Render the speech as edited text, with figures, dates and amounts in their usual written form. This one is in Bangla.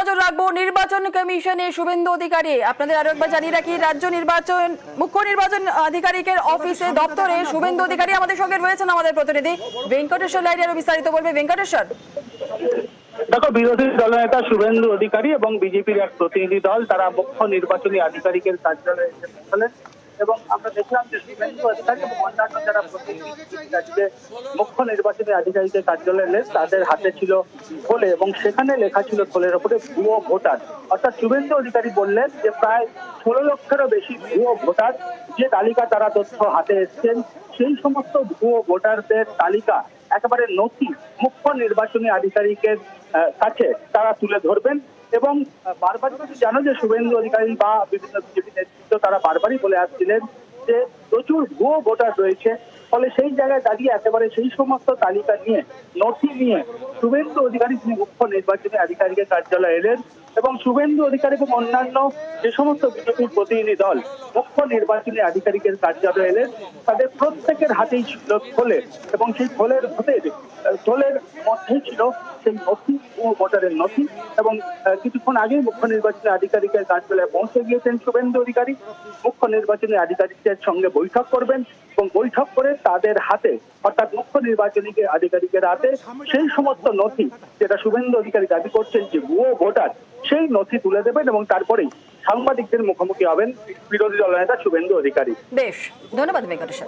নজর রাখবো নির্বাচন কমিশনে শুভেন্দু অধিকারী। আপনাদের আরো একবার জানিয়ে রাখি, রাজ্য নির্বাচন মুখ্য নির্বাচন আধিকারিকের অফিসে দপ্তরে শুভেন্দু অধিকারী আমাদের সঙ্গে রয়েছেন আমাদের প্রতিনিধি ভেঙ্কটেশ্বর লাইরি আরো বিস্তারিত বলবে। ভেঙ্কটেশ্বর, দেখো, বিরোধী দলনেতা শুভেন্দু অধিকারী এবং বিজেপির এক প্রতিনিধি দল তারা মুখ্য নির্বাচনী আধিকারিকের কার্যালয়ে এসে পৌঁছলেন এবং আমরা দেখলাম যে শুভেন্দু অধিকারী এবং অন্যান্য যারা প্রতিনিধি মুখ্য নির্বাচনী আধিকারিকের কার্যালয়ে এলেন তাদের হাতে ছিল থলে এবং সেখানে লেখা ছিল থলের উপরে ভুয়ো ভোটার। অর্থাৎ শুভেন্দু অধিকারী বললেন যে প্রায় 16 লক্ষেরও বেশি ভুয়ো ভোটার যে তালিকা তারা তথ্য হাতে এসছেন সেই সমস্ত ভুয়ো ভোটারদের তালিকা একেবারে নথি মুখ্য নির্বাচনী আধিকারিকের কাছে তারা তুলে ধরবেন এবং বারবার তুমি জানো যে শুভেন্দু অধিকারী বা বিভিন্ন বিজেপি নেতৃত্ব তারা বারবারই বলে আসছিলেন যে প্রচুর ভুয়ো ভোটার রয়েছে। ফলে সেই জায়গায় দাঁড়িয়ে একেবারে সেই সমস্ত তালিকা নিয়ে নথি নিয়ে শুভেন্দু অধিকারী তিনি মুখ্য নির্বাচনী আধিকারিকের কার্যালয়ে এলেন এবং শুভেন্দু অধিকারী এবং অন্যান্য যে সমস্ত বিজেপির প্রতিনিধি দল মুখ্য নির্বাচনী আধিকারিকের কার্যালয়ে এলেন তাদের প্রত্যেকের হাতেই ছিল থলে এবং সেই থলের মধ্যেই ছিল সেই নথি ও ভোটারের নথি এবং কিছুক্ষণ আগেই মুখ্য নির্বাচনী আধিকারিকের কার্যালয়ে পৌঁছে গিয়েছেন শুভেন্দু অধিকারী। মুখ্য নির্বাচনী আধিকারিকদের সঙ্গে বৈঠক করবেন এবং বৈঠক করে তাদের হাতে অর্থাৎ মুখ্য নির্বাচনী আধিকারিকের হাতে সেই সমস্ত নথি যেটা শুভেন্দু অধিকারী দাবি করছেন যে ভুয়ো ভোটার সেই নথি তুলে দেবেন এবং তারপরেই সাংবাদিকদের মুখোমুখি হবেন বিরোধী দলনেতা শুভেন্দু অধিকারী। বেশ, ধন্যবাদ ভেঙ্কটেশ্বর।